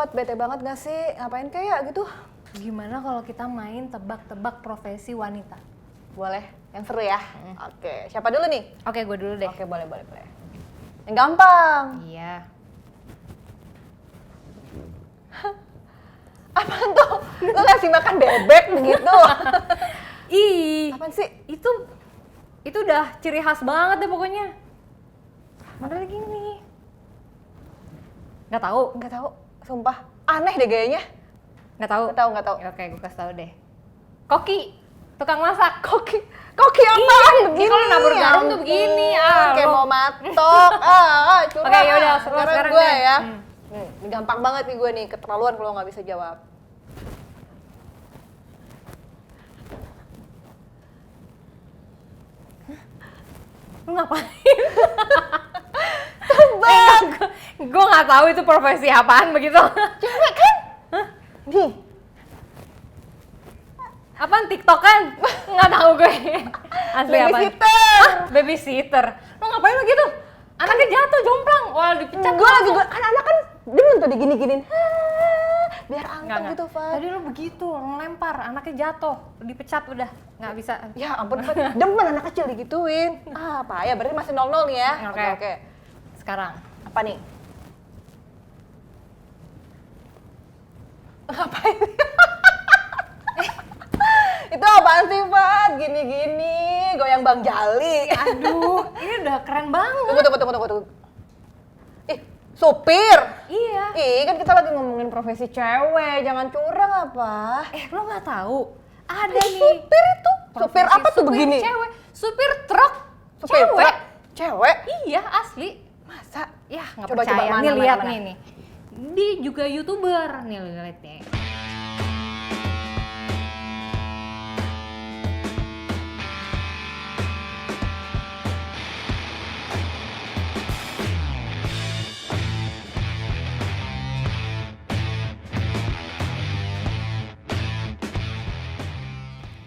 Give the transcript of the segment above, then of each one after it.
Fat, bete banget gak sih? Ngapain kayak gitu? Gimana kalau kita main tebak-tebak profesi wanita? Boleh, yang seru ya? Oke, siapa dulu nih? Oke, gue dulu deh. Oke, boleh. Yang gampang. Iya. Apaan tuh? Lu ngasih makan bebek begitu? Ih, Apaan sih? itu udah ciri khas banget deh pokoknya. Mana lagi nih? Nggak tahu. Nggak tahu, sumpah. Aneh deh gayanya. Nggak tahu. Nggak tahu. Ya, oke, gue kasih tahu deh. Koki, tukang masak. Koki apaan begini? Kalau nabur garam tuh begini. Kayak lo. mau matok. Curang. Oke, yaudah, Sekarang sekarang gue deh. ya. Ini gampang banget nih gue nih, keterlaluan kalau nggak bisa jawab. Lu ngapain? Tebak. Gue nggak tahu itu profesi apaan begitu. Cewek kan? Nih, Apaan TikTok kan? Nggak tahu gue. Asli apa? babysitter. Babysitter. Lo ngapain begitu? Anaknya jatuh jomplang. Wah, dipecat. Gue lagi, kan anak kan demen tuh digini-giniin. Biar anteng gitu, Fat. Tadi lo begitu, ngelempar, anaknya jatuh, dipecat udah, nggak bisa. Ya ampun, Fat. Demen anak kecil digituin. Apa ya, berarti masih 0-0 nih ya. Oke. Sekarang, Apa nih? Ngapain? Itu apaan sih, Fat? Gini-gini, goyang Bang Jali. aduh, ini udah keren banget. Tunggu. Ih, supir. Iya. Ih, kan kita lagi ngomongin profesi cewek, jangan curang apa. Lo nggak tahu? Ada Ih, nih. supir itu. Supir profesi apa tuh supir begini? Cewek, supir truk. Supir cewek. truk? Cewek? Iya, asli. Masa? Ya, nggak Coba, percaya. mana, Nih mana, lihat mana. nih. Dia juga YouTuber. Nih lihat nih.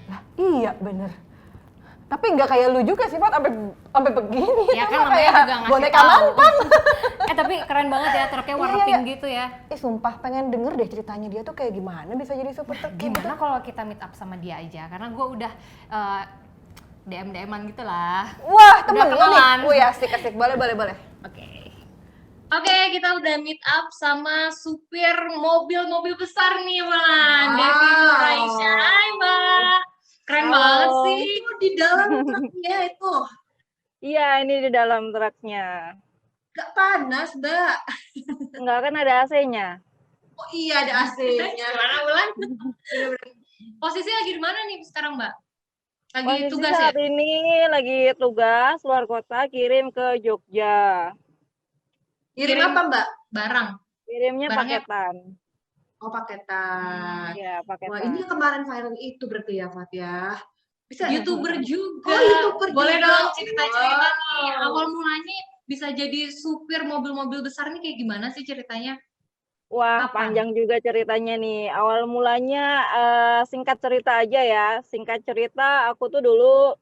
Lah, iya bener. Tapi nggak kayak lu juga sih, Fat, sampai begini. Ya Sama kan namanya kayak juga ngasih boneka tahu. mampang. Tapi keren banget ya, truknya warna Iya. pink gitu ya. Sumpah pengen denger deh ceritanya dia tuh kayak gimana bisa jadi super truk kayak gitu. Gimana kalau kita meet up sama dia aja? Karena gue udah DM-an gitu lah. Wah, temen lu kenalan. nih. Wih, asik. Boleh. Oke, kita udah meet up sama supir mobil-mobil besar nih, Bang. Devi Nuraisya. Hai, Mbak. Keren banget sih. Itu di dalam truknya itu. Iya, ini di dalam truknya. Gak panas, Mbak. Enggak, kan ada AC-nya. Oh iya, ada AC-nya. Gimana, Bulan? Posisi lagi di mana nih sekarang, Mbak? Lagi Posisi tugas ya? saat ini lagi tugas luar kota, kirim ke Jogja. Kirim apa, Mbak? Barang? Kirimnya Barangnya- paketan. Oh, paketan. Iya, paketan. Wah, ini yang kemarin viral itu berarti ya, Fat ya? Bisa YouTuber juga. Oh, YouTuber Boleh juga. dong cerita-cerita nih. Wow. Awal mulanya bisa jadi supir mobil-mobil besar nih kayak gimana sih ceritanya? Wah, Kapan? panjang juga ceritanya nih. Awal mulanya singkat cerita aja ya. Singkat cerita, aku tuh dulu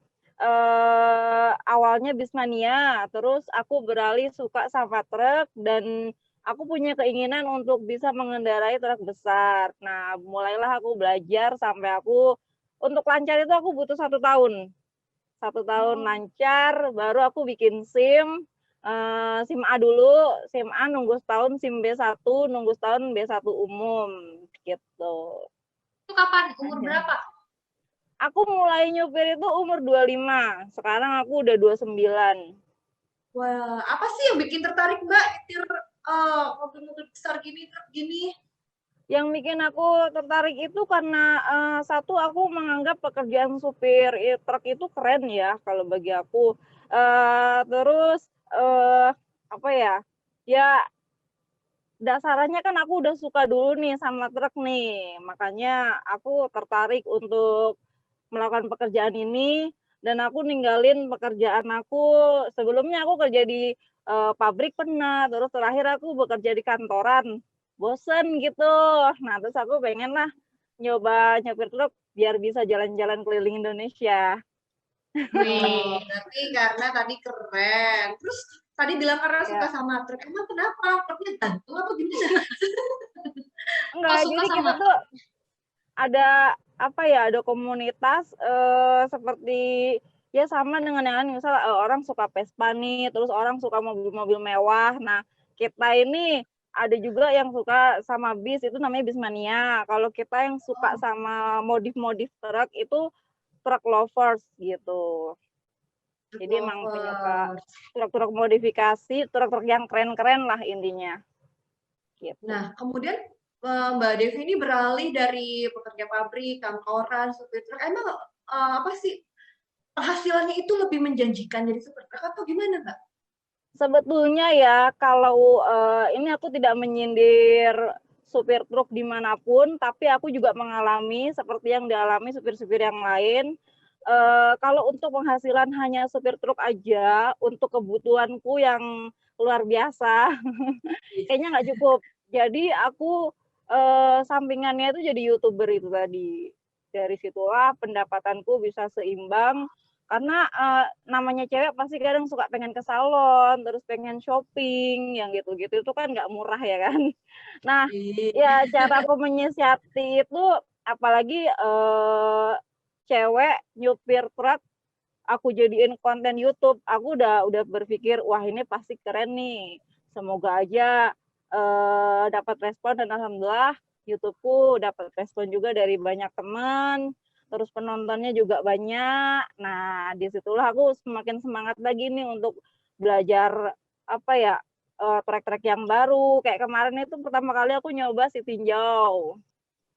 awalnya bismania, terus aku beralih suka sama truk dan aku punya keinginan untuk bisa mengendarai truk besar. Nah, mulailah aku belajar sampai untuk lancar itu aku butuh 1 tahun. 1 tahun lancar, baru aku bikin SIM. SIM A dulu, SIM A nunggu setahun, SIM B1 nunggu setahun, B1 umum gitu. Itu kapan? Umur berapa? Aku mulai nyupir itu umur 25, sekarang aku udah 29. Wah, apa sih yang bikin tertarik Mbak nyetir mobil-mobil besar gini, truk gini? Yang bikin aku tertarik itu karena satu, aku menganggap pekerjaan supir truk itu keren ya kalau bagi aku. Terus apa ya? Ya dasarannya kan aku udah suka dulu nih sama truk nih. Makanya aku tertarik untuk melakukan pekerjaan ini dan aku ninggalin pekerjaan aku. Sebelumnya aku kerja di pabrik pernah, terus terakhir aku bekerja di kantoran. Bosen gitu. Nah, terus aku pengen lah nyoba nyopir truk biar bisa jalan-jalan keliling Indonesia. Oh, berarti karena tadi keren. Terus tadi bilang karena suka sama truk. Emang kenapa? Truknya gantung apa gimana? suka jadi kita sama tuh ada apa ya, ada komunitas seperti ya sama dengan yang lain, misal orang suka Vespa nih, terus orang suka mobil-mobil mewah. Nah, kita ini ada juga yang suka sama bis, itu namanya Bismania. Kalau kita yang suka sama modif-modif truk itu truck lovers gitu. Jadi emang penyuka lovers. truk-truk modifikasi, truk-truk yang keren-keren lah intinya. Gitu. Nah, kemudian Mbak Devi ini beralih dari pekerja pabrik, kantoran, supir truk. Emang apa sih penghasilannya itu lebih menjanjikan jadi supir truk atau gimana, Mbak? Sebetulnya ya, kalau ini aku tidak menyindir supir truk dimanapun, tapi aku juga mengalami seperti yang dialami supir-supir yang lain. Kalau untuk penghasilan hanya supir truk aja, untuk kebutuhanku yang luar biasa, kayaknya nggak cukup. Jadi aku sampingannya itu jadi YouTuber itu tadi. Dari situlah pendapatanku bisa seimbang. Karena namanya cewek pasti kadang suka pengen ke salon, terus pengen shopping, yang gitu-gitu itu kan nggak murah ya kan. Nah, ya cara aku menyiasati itu, apalagi cewek nyupir truk, aku jadiin konten YouTube, aku udah berpikir, wah ini pasti keren nih. Semoga aja dapat respon, dan alhamdulillah YouTube-ku dapat respon juga dari banyak teman, terus penontonnya juga banyak. Nah, disitulah aku semakin semangat lagi nih untuk belajar apa ya, trek-trek yang baru. Kayak kemarin itu pertama kali aku nyoba si tinjau.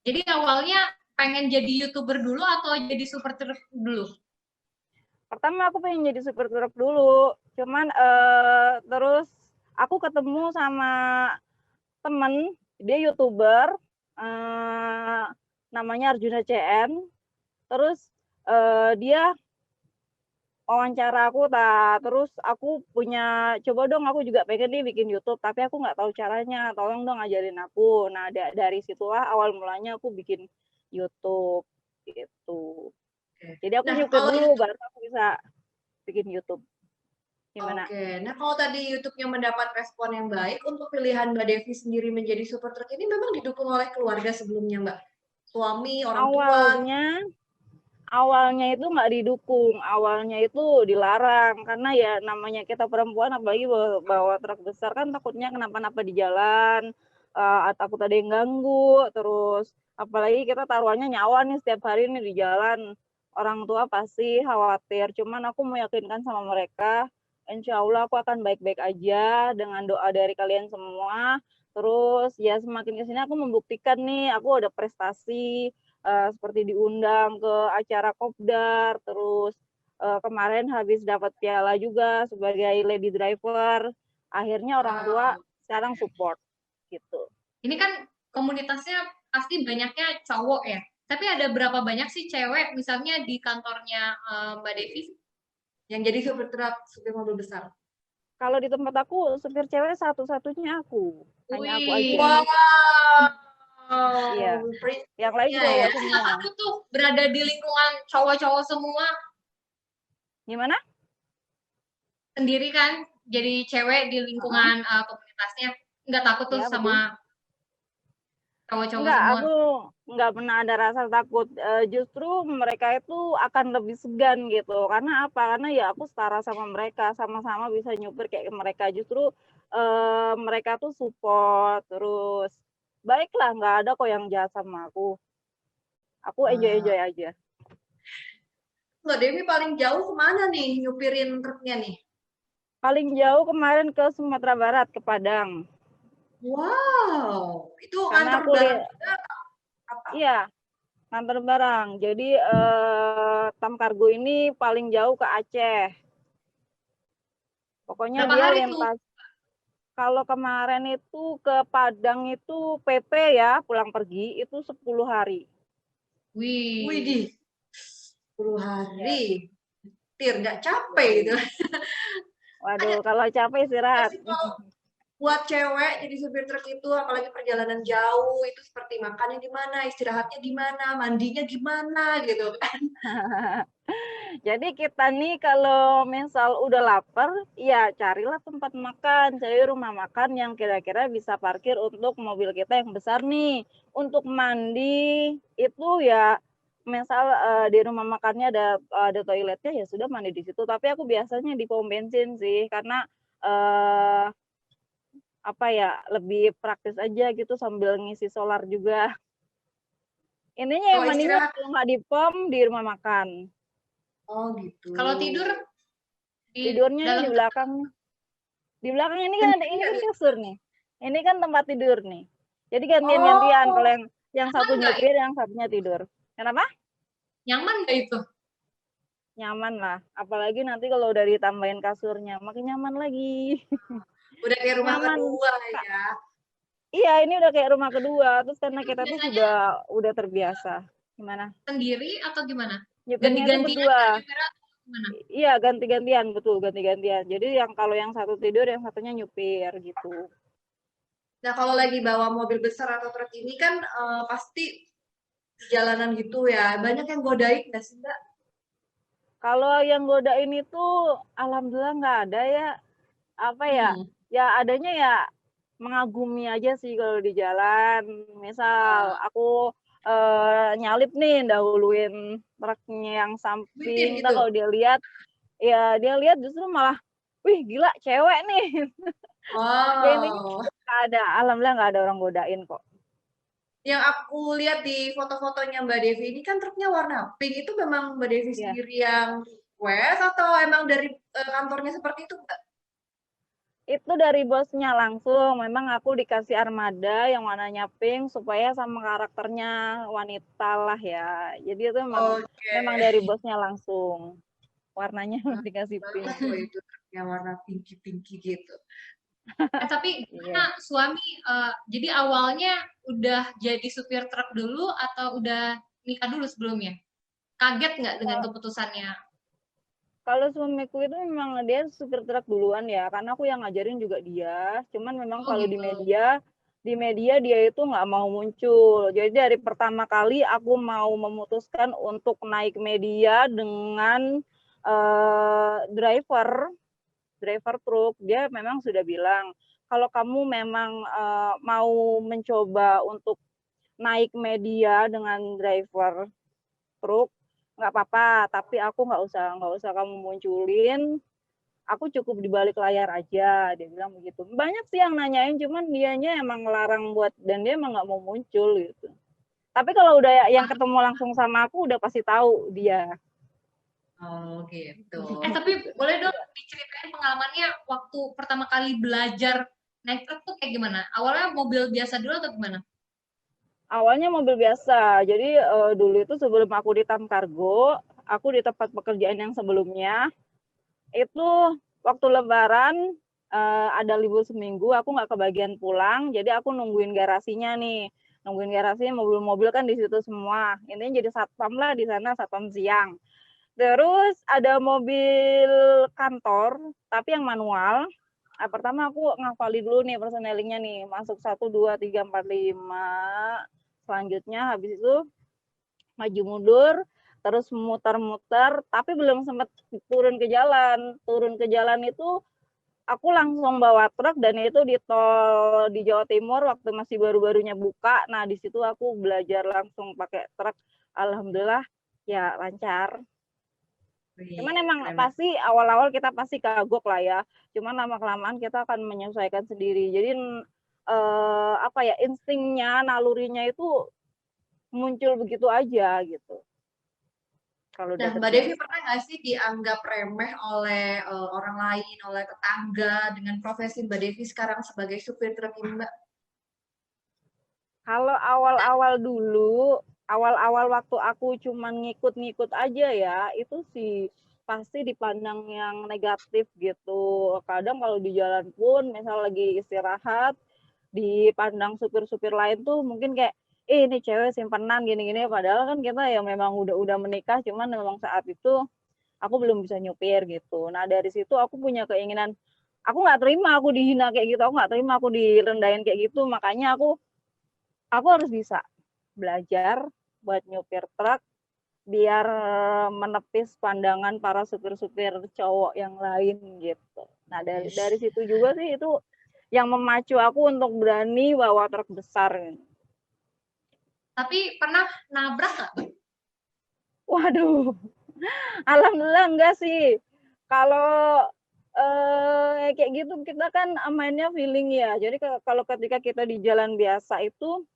Jadi awalnya pengen jadi YouTuber dulu atau jadi super truk dulu? Pertama aku pengen jadi supir truk dulu, cuman terus aku ketemu sama temen, dia YouTuber, namanya Arjuna CN, terus dia wawancara aku, terus aku punya, coba dong aku juga pengen nih bikin YouTube, tapi aku nggak tahu caranya, tolong dong ajarin aku. Nah, dari situlah awal mulanya aku bikin YouTube, gitu. Jadi aku Nah, nyupir kalau dulu, baru aku bisa bikin YouTube. Gimana? Oke, nah kalau tadi YouTube-nya mendapat respon yang baik, untuk pilihan Mbak Devi sendiri menjadi super truk ini memang didukung oleh keluarga sebelumnya, Mbak? Suami, orang tua? Awalnya itu nggak didukung, awalnya itu dilarang, karena ya namanya kita perempuan, apalagi bawa truk besar kan takutnya kenapa-napa di jalan, takut ada yang ganggu, terus apalagi kita taruhannya nyawa nih setiap hari nih di jalan, orang tua pasti khawatir. Cuman aku meyakinkan sama mereka, insya Allah aku akan baik-baik aja dengan doa dari kalian semua. Terus ya semakin kesini aku membuktikan nih, aku ada prestasi, seperti diundang ke acara kopdar, terus kemarin habis dapat piala juga sebagai lady driver. Akhirnya orang tua sekarang support gitu. Ini kan komunitasnya pasti banyaknya cowok ya. Tapi ada berapa banyak sih cewek misalnya di kantornya Mbak Devi? Yang jadi supir truk, supir mobil besar. Kalau di tempat aku supir cewek satu-satunya aku, hanya aku aja. Wow. Iya. Yang lain cowok Ya, semua. nggak takut tuh berada di lingkungan cowok-cowok semua Gimana? sendiri kan, jadi cewek di lingkungan komunitasnya, nggak takut tuh Ya, sama cowok-cowok Enggak, semua? aku nggak pernah ada rasa takut. Justru mereka itu akan lebih segan gitu. Karena apa? Karena ya aku setara sama mereka, sama-sama bisa nyupir kayak mereka. Justru mereka tuh support, terus baiklah, nggak ada kok yang jahat sama aku. Aku enjoy aja. Mbak Devi paling jauh kemana nih nyupirin truknya nih? Paling jauh kemarin ke Sumatera Barat, ke Padang. Wow, itu Karena nganter aku barang juga apa? iya, nganter barang. Jadi Tam Kargo ini paling jauh ke Aceh. Pokoknya Berapa dia hari tuh? lintas. Kalau kemarin itu ke Padang itu PP ya, pulang pergi itu 10 hari. Wih, Widih, 10 hari. Tir, nggak capek gitu. Waduh, kalau capek istirahat. Kasih tahu buat cewek jadi supir truk itu, apalagi perjalanan jauh, itu seperti makannya di mana, istirahatnya di mana, mandinya gimana gitu kan. Jadi kita nih kalau misal udah lapar, ya carilah tempat makan, cari rumah makan yang kira-kira bisa parkir untuk mobil kita yang besar nih. Untuk mandi itu ya misal di rumah makannya ada toiletnya, ya sudah mandi di situ. Tapi aku biasanya di pom bensin sih, karena eh, apa ya, lebih praktis aja gitu sambil ngisi solar juga. Intinya yang Kalau mandinya istirahat, kalau nggak di pom, di rumah makan. oh gitu. Kalau tidur di Tidurnya dalam di belakang. Di belakang ini Sendiri kan ya? kasur nih. Ini kan tempat tidur nih. Jadi gantian-gantian. Kalau Oh, yang nyaman satu nggak? nyupir, yang satunya tidur. Kenapa? Nyaman nggak itu? Nyaman lah. Apalagi nanti kalau udah ditambahin kasurnya, makin nyaman lagi. udah kayak rumah Nyaman. kedua ya. Iya, ini udah kayak rumah kedua. Terus karena Itu kita tuh biasanya udah terbiasa. Gimana? sendiri atau gimana? Nyupirnya tuh Ganti-gantian berdua. nggak nyupirnya atau gimana? Iya, ganti-gantian, betul, ganti-gantian. Jadi kalau yang satu tidur, yang satunya nyupir gitu. Nah, kalau lagi bawa mobil besar atau truk ini kan pasti di jalanan gitu ya. Banyak yang godain nggak sih, Mbak? Kalau yang godain itu alhamdulillah nggak ada ya. Apa ya? Hmm. Ya adanya ya mengagumi aja sih kalau di jalan. Misal aku nyalip nih dahuluin truknya yang Duitin samping. Entah gitu. kalau dia lihat, ya dia lihat justru malah, wih gila cewek nih. Ya intinya Wow. nggak ada. Alhamdulillah nggak ada orang godain kok. Yang aku lihat di foto-fotonya Mbak Devi ini kan truknya warna pink. Itu memang Mbak Devi Ya. sendiri yang request atau emang dari kantornya seperti itu, Mbak? Itu dari bosnya langsung. Memang aku dikasih armada yang warnanya pink supaya sama karakternya wanita lah ya. Jadi itu Oke. memang dari bosnya langsung. Warnanya Nah, dikasih pink. bagus loh itu truknya warna pinky-pinky gitu. Tapi Iya. gimana suami, jadi awalnya udah jadi supir truk dulu atau udah nikah dulu sebelumnya? Kaget nggak dengan keputusannya? Kalau suamiku itu memang dia supir truk duluan ya, karena aku yang ngajarin juga dia. Cuman memang Oh kalau gitu. di media dia itu nggak mau muncul. Jadi dari pertama kali aku mau memutuskan untuk naik media dengan driver truk, dia memang sudah bilang, kalau kamu memang mau mencoba untuk naik media dengan driver truk, nggak apa-apa, tapi aku nggak usah kamu munculin, aku cukup di balik layar aja, dia bilang begitu. Banyak sih yang nanyain, cuman dianya emang ngelarang buat, dan dia emang nggak mau muncul gitu. Tapi kalau udah yang ketemu langsung sama aku, udah pasti tahu dia. Oh gitu. Tapi boleh dong diceritain pengalamannya waktu pertama kali belajar naik truk tuh kayak gimana? Awalnya mobil biasa dulu atau gimana? Awalnya mobil biasa, jadi dulu itu sebelum aku di Tam Kargo, aku di tempat pekerjaan yang sebelumnya, itu waktu lebaran ada libur seminggu, aku nggak kebagian pulang, jadi aku nungguin garasinya nih. Nungguin garasinya, mobil-mobil kan di situ semua. Intinya jadi satpam lah di sana, satpam siang. Terus ada mobil kantor, tapi yang manual. Nah, pertama aku ngafali dulu nih personnelingnya nih, masuk 1, 2, 3, 4, 5. Selanjutnya habis itu maju mundur, terus muter-muter, tapi belum sempat turun ke jalan. Turun ke jalan itu aku langsung bawa truk, dan itu di tol di Jawa Timur waktu masih baru-barunya buka. Nah, di situ aku belajar langsung pakai truk. Alhamdulillah ya lancar. Cuman emang pasti awal-awal kita pasti kagok lah ya. Cuman lama-kelamaan kita akan menyesuaikan sendiri. Jadi apa ya, instingnya, nalurinya itu muncul begitu aja gitu. Kalau udah Nah, Mbak Devi terbiasa. pernah nggak sih dianggap remeh oleh orang lain, oleh tetangga dengan profesi Mbak Devi sekarang sebagai supir truk ini, Mbak? Kalau awal-awal dulu, awal-awal waktu aku cuman ngikut-ngikut aja ya, itu sih pasti dipandang yang negatif gitu. Kadang kalau di jalan pun, misal lagi istirahat, dipandang supir-supir lain tuh mungkin kayak, ini cewek simpenan gini-gini. Padahal kan kita ya memang udah menikah, cuman memang saat itu aku belum bisa nyupir gitu. Nah dari situ aku punya keinginan, aku nggak terima aku dihina kayak gitu, aku nggak terima aku direndahin kayak gitu, makanya aku harus bisa belajar buat nyupir truk biar menepis pandangan para supir-supir cowok yang lain gitu. Nah dari situ juga sih itu yang memacu aku untuk berani bawa truk besar. Tapi pernah nabrak nggak? Waduh, alhamdulillah enggak sih. Kalau kayak gitu kita kan mainnya feeling ya. Jadi kalau ketika kita di jalan biasa itu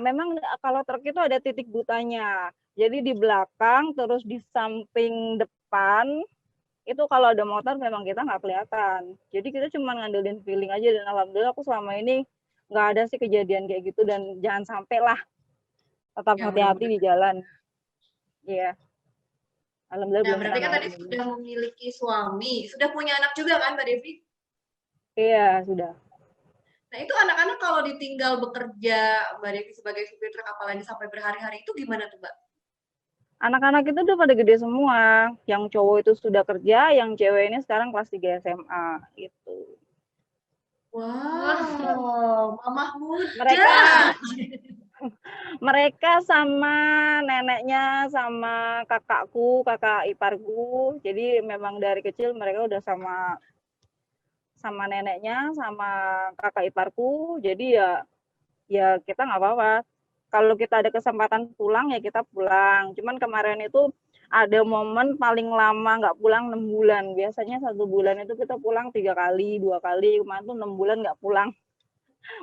memang kalau truk itu ada titik butanya. Jadi di belakang terus di samping depan itu kalau ada motor memang kita nggak kelihatan. Jadi kita cuma ngandelin feeling aja dan alhamdulillah aku selama ini nggak ada sih kejadian kayak gitu dan jangan sampai lah, tetap Ya, hati-hati di mudah-mudahan. jalan. Iya, alhamdulillah Nah, belum berarti pernah kan tadi ngalamin. sudah memiliki suami, sudah punya anak juga kan Mbak Devi? Iya, sudah. Nah, itu anak-anak kalau ditinggal bekerja Mbak Devi sebagai supir truk apalagi sampai berhari-hari itu gimana tuh Mbak? Anak-anak itu udah pada gede semua. Yang cowok itu sudah kerja, yang cewek ini sekarang kelas 3 SMA gitu. Wow, mamah muda. Mereka mereka sama neneknya sama kakakku, kakak iparku. Jadi memang dari kecil mereka udah sama neneknya, sama kakak iparku. Jadi ya kita nggak apa-apa. Kalau kita ada kesempatan pulang ya kita pulang. Cuman kemarin itu ada momen paling lama nggak pulang 6 bulan. Biasanya 1 bulan itu kita pulang 3 kali, 2 kali. Kemarin tuh 6 bulan nggak pulang.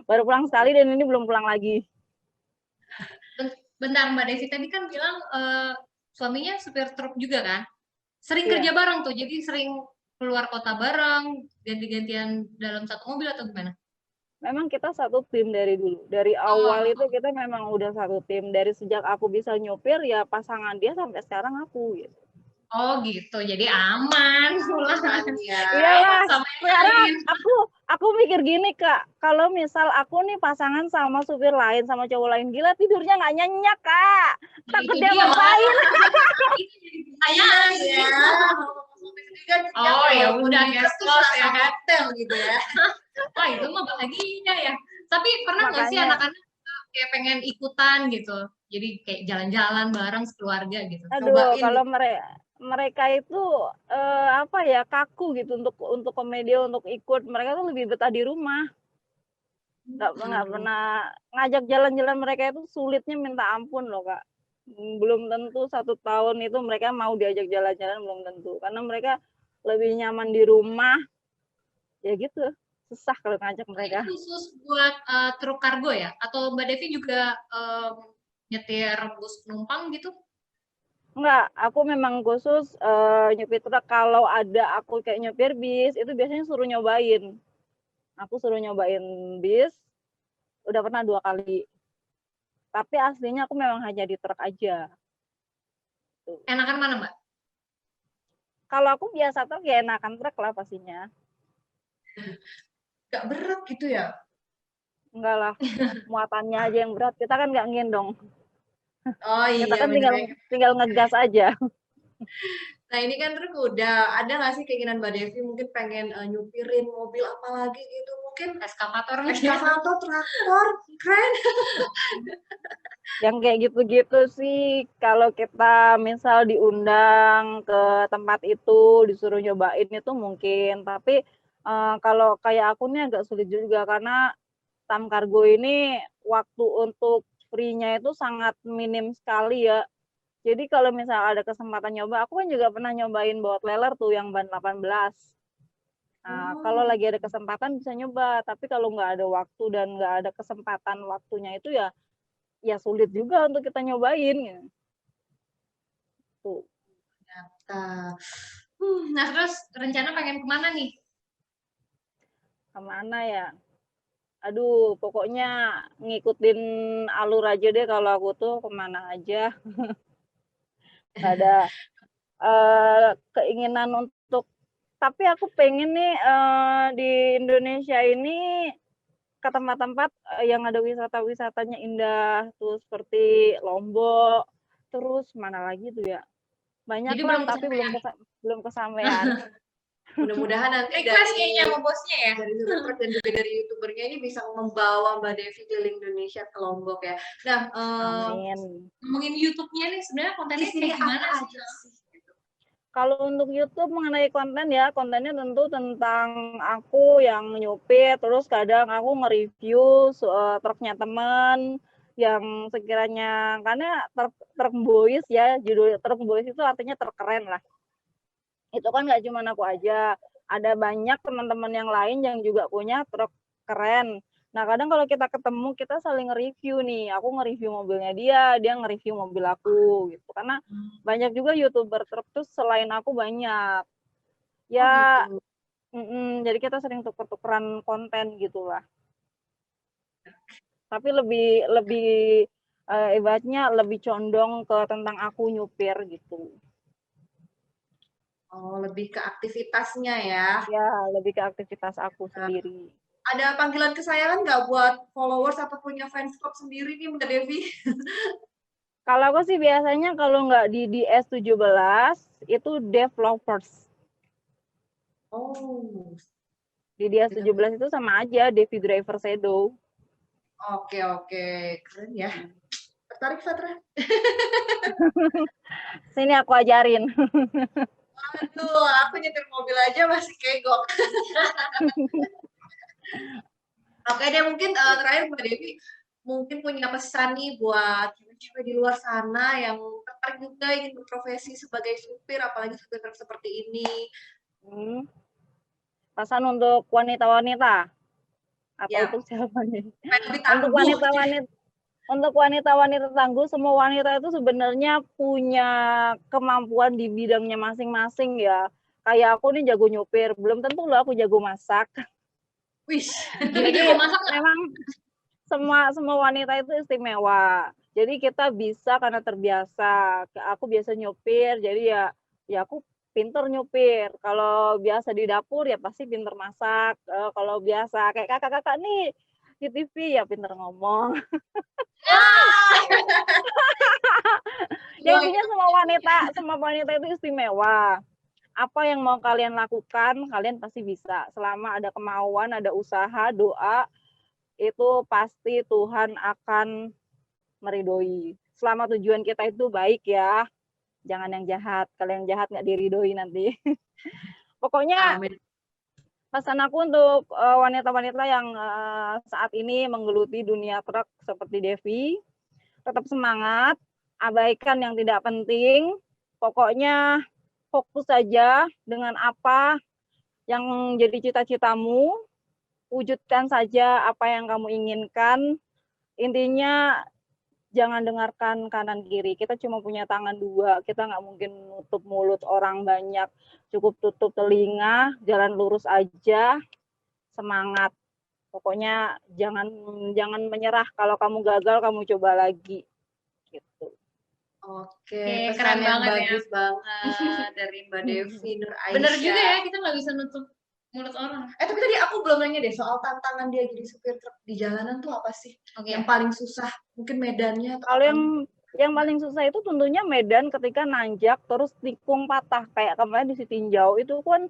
Baru pulang sekali dan ini belum pulang lagi. Bentar, Mbak Devi tadi kan bilang suaminya supir truk juga kan? Sering Iya. kerja bareng tuh, jadi sering keluar kota bareng, ganti-gantian dalam satu mobil atau gimana? Memang kita satu tim dari dulu. Dari awal itu kita memang udah satu tim. Dari sejak aku bisa nyupir ya pasangan dia sampai sekarang aku gitu. Oh gitu, jadi aman pulang. Ya. Iyalah, Sama yang sekarang lain. aku mikir gini Kak, kalau misal aku nih pasangan sama supir lain, sama cowok lain, gila tidurnya nggak nyenyak Kak. Nah, Takut itu dia dia, ngapain. Itu jadi pertanyaan. Ya. Oh ya udah guys, close ya kan? Hotel gitu ya. Wah itu mah bahagia ya. Tapi pernah nggak sih Makanya, anak-anak kayak pengen ikutan gitu? Jadi kayak jalan-jalan bareng sekeluarga gitu. aduh, Cobain kalau mereka itu apa ya kaku gitu untuk komedi untuk ikut. Mereka tuh lebih betah di rumah. Nggak pernah ngajak jalan-jalan mereka itu sulitnya minta ampun loh Kak. Belum tentu 1 tahun itu mereka mau diajak jalan-jalan belum tentu karena mereka lebih nyaman di rumah ya gitu susah kalau ngajak mereka. Ini khusus buat truk kargo ya? Atau Mbak Devi juga nyetir bus penumpang gitu? Enggak, aku memang khusus nyupir truk. Kalau ada aku kayak nyupir bis itu biasanya suruh nyobain. Aku suruh nyobain bis udah pernah 2 kali. Tapi aslinya aku memang hanya di truk aja. Enakan mana Mbak? Kalau aku biasa truk ya enakan truk lah pastinya. Gak berat gitu ya? Enggak lah, muatannya aja yang berat. Kita kan nggak ngendong. Oh Kita iya kan bener. tinggal ngegas aja. Nah ini kan truk udah, ada nggak sih keinginan Mbak Devi mungkin pengen nyupirin mobil apa lagi gitu? Mungkin Eskavator nih. eskavator, traktor, keren. Yang kayak gitu-gitu sih kalau kita misal diundang ke tempat itu disuruh nyobain itu mungkin. Tapi kalau kayak aku nih agak sulit juga karena Tam Kargo ini waktu untuk free-nya itu sangat minim sekali ya. Jadi kalau misal ada kesempatan nyoba, aku kan juga pernah nyobain bawa trailer tuh yang ban 18. Nah, kalau lagi ada kesempatan bisa nyoba, tapi kalau nggak ada waktu dan nggak ada kesempatan waktunya itu ya sulit juga untuk kita nyobain. Ya. Tuh. Nah terus rencana pengen kemana nih? Kemana ya? Aduh, pokoknya ngikutin alur aja deh kalau aku tuh kemana aja. Nggak ada keinginan untuk, tapi aku pengen nih di Indonesia ini ke tempat-tempat yang ada wisata-wisatanya indah, tuh seperti Lombok, terus mana lagi tuh ya? Banyak Jadi lah, belum tapi kesampaian. belum kesampaian. Mudah-mudahan nanti Request kayaknya sama bosnya ya. dari supir truk dan juga dari youtubernya ini bisa membawa Mbak Devi keliling Indonesia ke Lombok ya. Nah, Amin. Ngomongin YouTube-nya nih sebenarnya kontennya isinya kayak gimana apa sih? aja sih? Gitu. Kalau untuk YouTube mengenai konten ya, kontennya tentu tentang aku yang nyupir, terus kadang aku nge-review truknya teman yang sekiranya, karena truk boys ya, judul truk boys itu artinya terkeren lah. Itu kan nggak cuma aku aja, ada banyak teman-teman yang lain yang juga punya truk keren. Nah, kadang kalau kita ketemu, kita saling nge-review nih. Aku nge-review mobilnya dia nge-review mobil aku gitu. Karena banyak juga YouTuber truk tuh selain aku banyak. Ya, Oh gitu. jadi kita sering tuker-tukeran konten gitulah. Tapi lebih ibaratnya lebih condong ke tentang aku nyupir gitu. Oh, lebih ke aktivitasnya ya. Ya, lebih ke aktivitas aku sendiri. Ada panggilan kesayangan nggak buat followers atau punya fans club sendiri nih Mbak Devi? Kalau aku sih biasanya kalau nggak di DS17 itu developers. Oh, Di DS17 itu sama aja Devi Driver Shadow. oke. Keren ya. Tertarik, Fatra? Sini aku ajarin. Aduh, aku nyetir mobil aja masih kegok. Oke deh, mungkin terakhir Mbak Devi mungkin punya pesan nih buat cewek-cewek di luar sana yang tertarik juga ingin berprofesi sebagai supir, apalagi supir truk seperti ini. Hmm. Pesan untuk wanita-wanita atau Ya. untuk siapa nih? Supaya lebih Untuk tangguh. wanita-wanita tangguh, semua wanita itu sebenarnya punya kemampuan di bidangnya masing-masing ya. Kayak aku nih jago nyupir, belum tentu loh aku jago masak. Wih, Jadi Jadi jago masak nggak? memang semua wanita itu istimewa. Jadi kita bisa karena terbiasa. Aku biasa nyupir, jadi ya aku pinter nyupir. Kalau biasa di dapur ya pasti pinter masak. Kalau biasa kayak kakak-kakak nih di TV ya pinter ngomong. Ya intinya semua wanita itu istimewa. Apa yang mau kalian lakukan, kalian pasti bisa. Selama ada kemauan, ada usaha, doa, itu pasti Tuhan akan meridoi. Selama tujuan kita itu baik ya, jangan yang jahat. Kalau yang jahat nggak diridoi nanti. Pokoknya Amin. pesan aku untuk wanita-wanita yang saat ini menggeluti dunia truk seperti Devi, tetap semangat, abaikan yang tidak penting, pokoknya fokus saja dengan apa yang jadi cita-citamu, wujudkan saja apa yang kamu inginkan. Intinya jangan dengarkan kanan kiri. Kita cuma punya tangan dua. Kita nggak mungkin nutup mulut orang banyak. Cukup tutup telinga, jalan lurus aja, semangat. Pokoknya jangan menyerah. Kalau kamu gagal, kamu coba lagi. Gitu. Oke, Oke, pesan keren yang banget ya. bagus banget dari Mbak Devi Nur Aisyah. Bener juga ya, kita nggak bisa nutup mulut orang. Tapi tadi aku belum nanya deh soal tantangan dia jadi supir truk di jalanan tuh apa sih? Oke. Yang paling susah, mungkin medannya atau Kalau apa? yang paling susah itu tentunya medan ketika nanjak terus tikung patah kayak kemarin di Sitinjau itu kan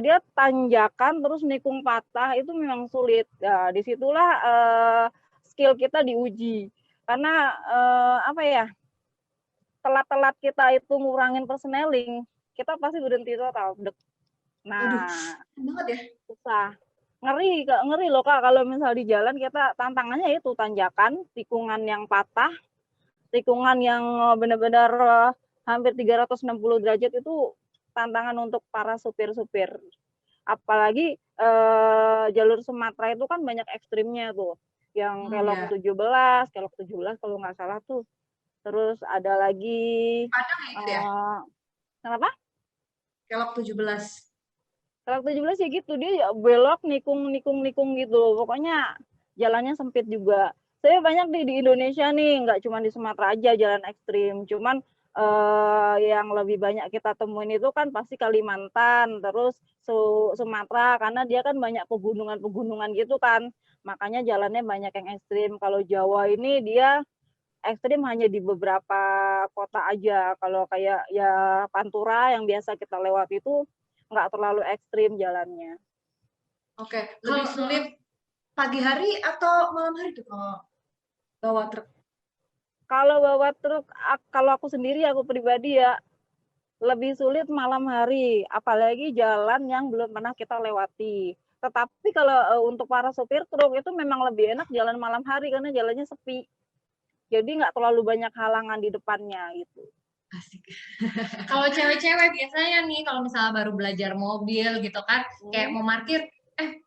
dia tanjakan terus nikung patah itu memang sulit. Nah, disitulah skill kita diuji karena apa ya, telat-telat kita itu ngurangin persneling kita pasti berhenti total. Waduh, Nah, banget ya. susah. Ngeri loh Kak kalau misal di jalan kita tantangannya itu tanjakan, tikungan yang patah, tikungan yang benar-benar hampir 360 derajat itu tantangan untuk para supir-supir. Apalagi jalur Sumatera itu kan banyak ekstrimnya tuh. Yang kelok 17 kalau nggak salah tuh. Terus ada lagi Padang ya gitu ya? Kenapa? Kelok 17. Kelok 17 ya gitu, dia belok nikung gitu. Pokoknya jalannya sempit juga. Saya banyak di Indonesia nih, nggak cuma di Sumatera aja jalan ekstrim. Cuman yang lebih banyak kita temuin itu kan pasti Kalimantan, terus Sumatera karena dia kan banyak pegunungan gitu kan. Makanya jalannya banyak yang ekstrim. Kalau Jawa ini dia ekstrim hanya di beberapa kota aja. Kalau kayak ya Pantura yang biasa kita lewat itu nggak terlalu ekstrim jalannya. Oke, lebih sulit pagi hari atau malam hari tuh kalau bawa truk? Kalau bawa truk, kalau aku sendiri, aku pribadi ya, lebih sulit malam hari, apalagi jalan yang belum pernah kita lewati. Tetapi kalau untuk para sopir truk itu memang lebih enak jalan malam hari karena jalannya sepi. Jadi nggak terlalu banyak halangan di depannya gitu. Asik. Kalau cewek-cewek biasanya nih kalau misalnya baru belajar mobil gitu kan, kayak mau parkir,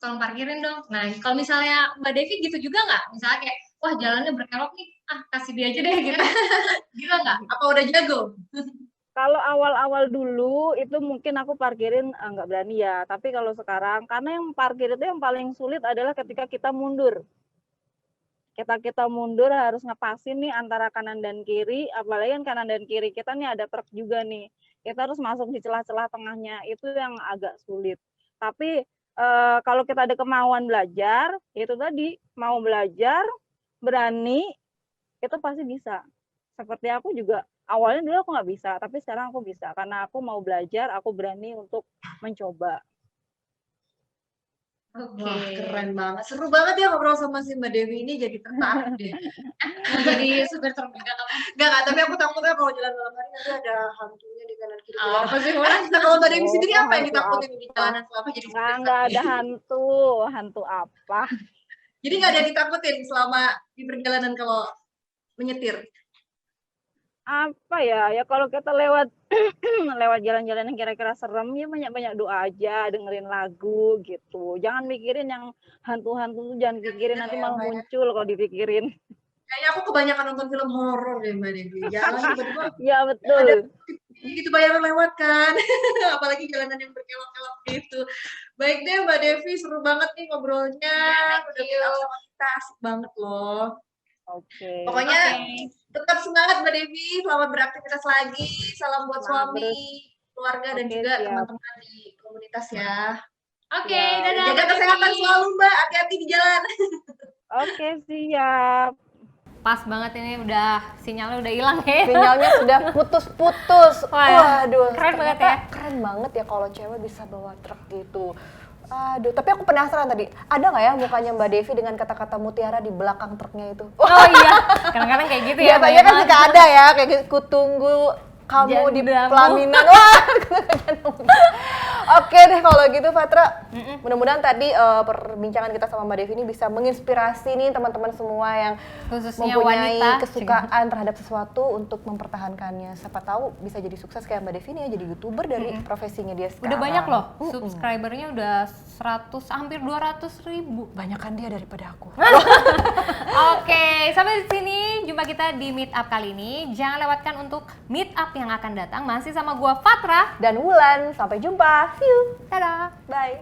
tolong parkirin dong. Nah, kalau misalnya Mbak Devi gitu juga nggak? Misalnya kayak, wah jalannya berkelok nih, kasih dia aja deh gitu. Gitu nggak? Apa udah jago? Kalau awal-awal dulu itu mungkin aku parkirin nggak berani ya. Tapi kalau sekarang, karena yang parkir itu yang paling sulit adalah ketika kita mundur. Kita mundur harus ngepasin nih antara kanan dan kiri, apalagi kan kanan dan kiri kita nih ada truk juga nih. Kita harus masuk di celah-celah tengahnya, itu yang agak sulit. Tapi kalau kita ada kemauan belajar, itu tadi mau belajar, berani, itu pasti bisa. Seperti aku juga, awalnya dulu aku nggak bisa, tapi sekarang aku bisa. Karena aku mau belajar, aku berani untuk mencoba. Wah, keren banget. Seru banget ya ngobrol sama si Mbak Dewi ini, jadi tertarik deh. Jadi supir truk juga kamu. Enggak, tapi aku takutnya kalau jalan malam hari nanti ada hantunya di kanan kiri. Apa sih, Mula? Nah, kalau Mbak Dewi sendiri apa yang Hantu ditakutin di apa? jalanan selama jadi supir truk? Nggak ada hantu apa. Jadi nggak ada yang ditakutin selama di perjalanan kalau menyetir? Apa ya kalau kita lewat lewat jalan-jalan yang kira-kira serem ya banyak-banyak doa aja, dengerin lagu gitu. Jangan mikirin yang hantu-hantu tuh, jangan pikirin, nanti malah muncul kalau dipikirin. Kayaknya aku kebanyakan nonton film horor deh Mbak Dewi. Jalan tiba-tiba Ya ada betul. gitu bayangan lewat kan. Apalagi jalanan yang berkelok-kelok gitu. Baik deh Mbak Devi, seru banget nih ngobrolnya. Udah bilang sama kita, asik banget loh. Oke. Pokoknya tetap semangat Mbak Devi, selamat beraktivitas lagi. Salam buat Semangat suami, keluarga, dan Oke, juga siap. teman-teman di komunitas ya. Oke, Ya, dadah. Jaga Mbak kesehatan Devi. selalu Mbak, hati-hati di jalan. Oke, siap. Pas banget ini udah sinyalnya udah hilang ya. Sinyalnya sudah putus-putus. Wah, Waduh, keren banget ternyata ya. Keren banget ya kalau cewek bisa bawa truk gitu. Aduh, tapi aku penasaran tadi, ada nggak ya mukanya Mbak Devi dengan kata-kata mutiara di belakang truknya itu? Oh iya, kadang-kadang kayak gitu ya. Biasanya kan suka ada ya, kayak gitu, kutunggu kamu di Jandamu. pelaminan. Wah, oke deh kalau gitu Fatra. Mudah-mudahan tadi perbincangan kita sama Mbak Devi ini bisa menginspirasi nih teman-teman semua yang Khususnya mempunyai wanita. kesukaan terhadap sesuatu untuk mempertahankannya. Siapa tahu bisa jadi sukses kayak Mbak Devi nih ya, jadi YouTuber dari profesinya dia sekarang. Udah banyak loh, subscribernya udah 100, hampir 200.000. Banyakan dia daripada aku. Oke, sampai di sini jumpa kita di Meet Up kali ini. Jangan lewatkan untuk Meet Up yang akan datang, masih sama gua Fatra. Dan Wulan, sampai jumpa. See you. Dadah. Bye.